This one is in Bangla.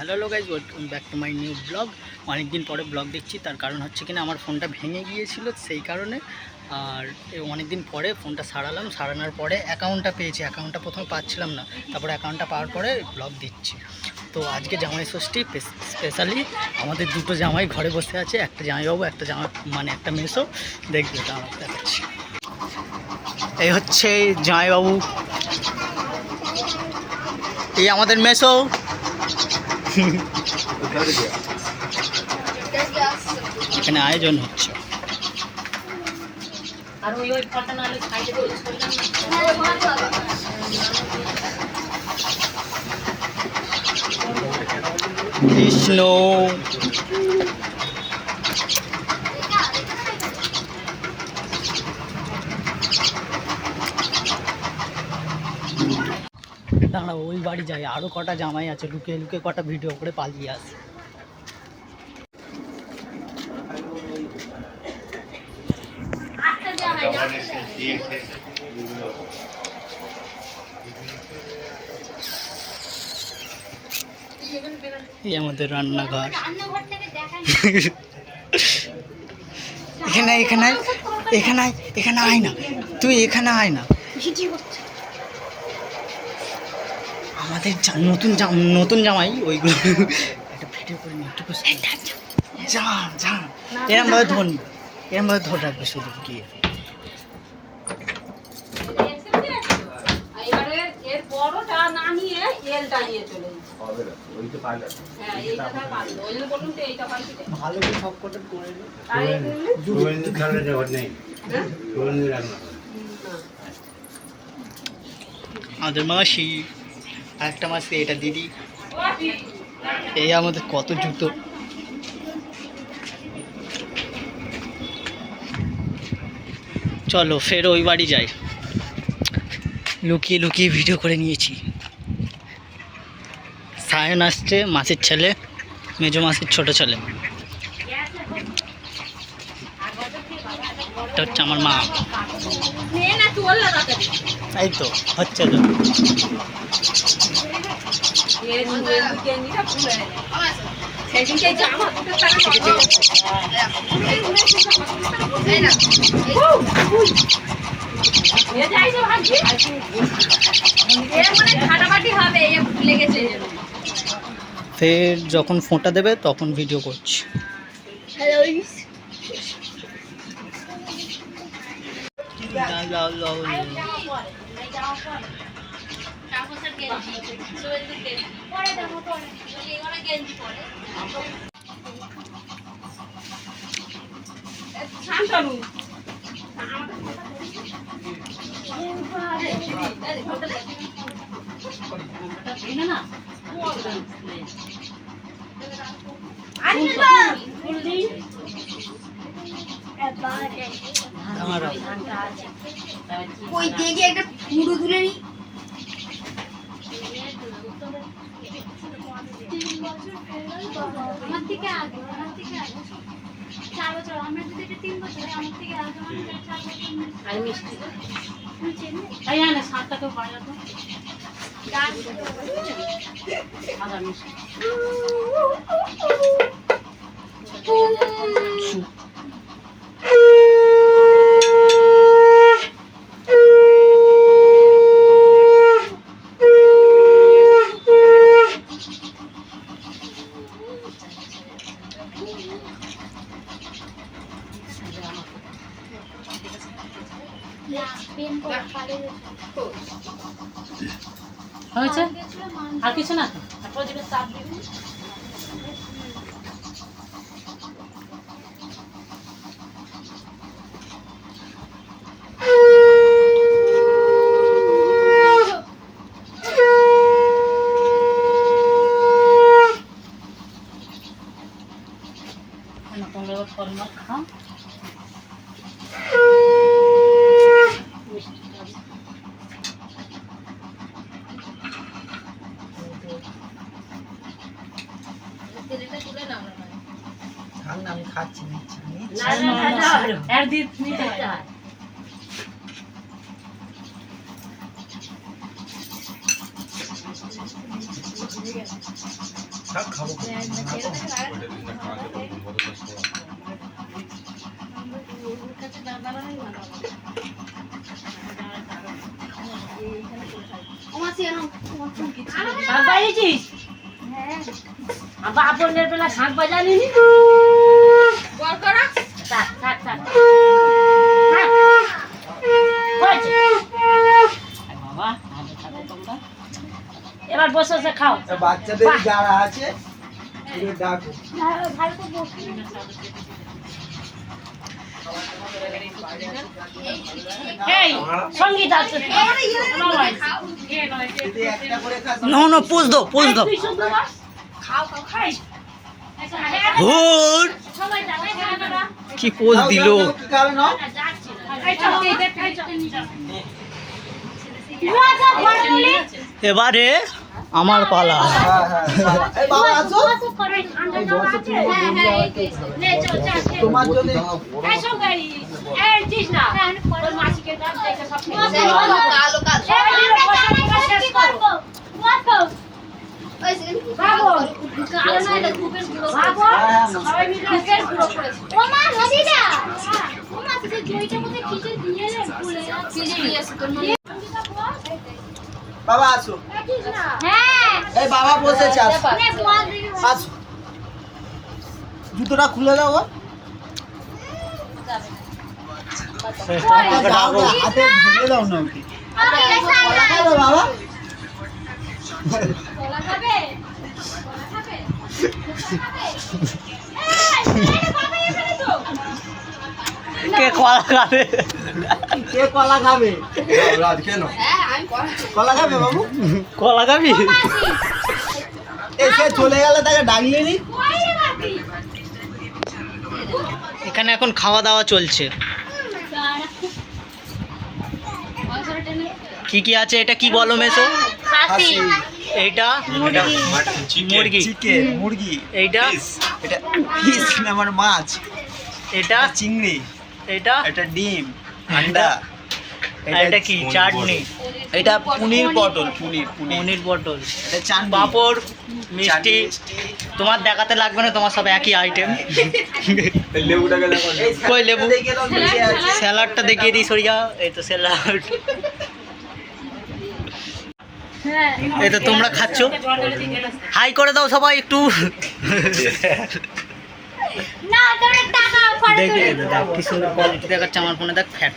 Hello guys, welcome back to my new blog. অনেক দিন পরে ব্লগ দেখছি, তার কারণ হচ্ছে কিনা আমার ফোনটা ভেঙে গিয়েছিল, সেই কারণে। আর অনেক দিন পরে ফোনটা সারানোর পরে অ্যাকাউন্টটা পেয়েছি। অ্যাকাউন্টটা প্রথমে পাচ্ছিলাম না, তারপরে অ্যাকাউন্টটা পাওয়ার পরে ব্লগ দিচ্ছি। তো আজকে জামাই ষষ্ঠী, স্পেশালি আমাদের দুটো জামাই ঘরে বসে আছে, একটা জামাইবাবু, একটা একটা মেসো। দেখবে তা আমার দেখাচ্ছি। এই হচ্ছে জামাইবাবু, এই আমাদের মেসো। এখানে আয়োজন হচ্ছে। কৃষ্ণ দাঁড়া, ওই বাড়ি যাই, আরো কটা জামাই আছে, লুকিয়ে লুকিয়ে কটা ভিডিও করে পালিয়ে আসে। এই আমাদের রান্নাঘর। এখানে এখানে এখানে এখানে আয় না, তুই এখানে আয় না। আমাদের নতুন জামাই ওইগুলো একটা ভিডিও করে নিয়ে একটু যা যা এরমভাবে ধরে রাখবে শুধু গিয়ে। আমাদের মাসি, আরেকটা মাসি, এটা দিদি। এই আমাদের কত জুতো। চলো ফের ওই বাড়ি যাই, লুকিয়ে লুকিয়ে ভিডিও করে নিয়েছি। সায়ন আসছে, মাসির ছেলে, মেজো মাসির ছোট ছেলে। এটা হচ্ছে আমার মা। এই তো হচ্ছে তো। ফের যখন ফোঁটা দেবে তখন ভিডিও করছি। ওই দেখে একটা পুরো তুলে নি। আমার থেকে আগে 4 বছর, আমরা যদি 3 বছর, আমার থেকে আগে 4 বছর। আর মিষ্টি তাই না, 7টা তো পাওয়া যেত। আদা মিষ্টি হয়েছে, আর কিছু না। আমি খাচ্ছি শাক বাজিয়েছিস? আবার আপনের বেলা শাক বাজালি নি? থাক থাক থাক বাবা, এবার বসে বসে খাও। বাচ্চাদের যারা আছে ওদের ডাকো। এই সঙ্গীত আছে যদি একটা করে খাস নো পোজ দাও পোজ দাও তুই শুধু বস। খাও খাও খাই হুর সবাই যাবে খাওয়া কি পোজ দিল কি কারণ নাও? এবারে আমার পালা হ্যাঁ হ্যাঁ এই বাবা আসো তোমার জন্য বাবা আসো এই বাবা বসেছে আসো আসো জুতোটা খুলে দাও গো। দাও গো, হাতে ধরে দাও না ওকে। কলা খাবে বাবা? কে কলা খাবে কে কলা খাবে? কলা খাবে বাবু? কলা খাবি এসে চলে গেলে তাকে ডাকলে নি? এখানে এখন খাওয়া দাওয়া চলছে কি কি আছে এটা কি বলো মেসো হাসি, এইটা মুরগি চিকেন, মুরগি, এইটা এটা ফিশ আমার মাছ, এটা চিংড়ি, এটা এটা ডিম, আন্ডা, আর এটা কি চাটনি এটা পনির পটল, পনির পনির, পনির পটল এটা চাটনি, পাঁপড় মিষ্টি মিষ্টি, তোমার দেখাতে লাগবে না তোমার সব একই আইটেম এই কই লেবু? দেখে দাও নিচে আছে। স্যালাডটা দেখিয়ে দিই সরিয়া এই তো স্যালাড এই তো তোমরা খাচ্ছ হাই করে দাও সবাই একটু দেখে দেখ কি সুন্দর কোয়ালিটি দেখাচ্ছে আমার ফোনে দেখ ফ্যাট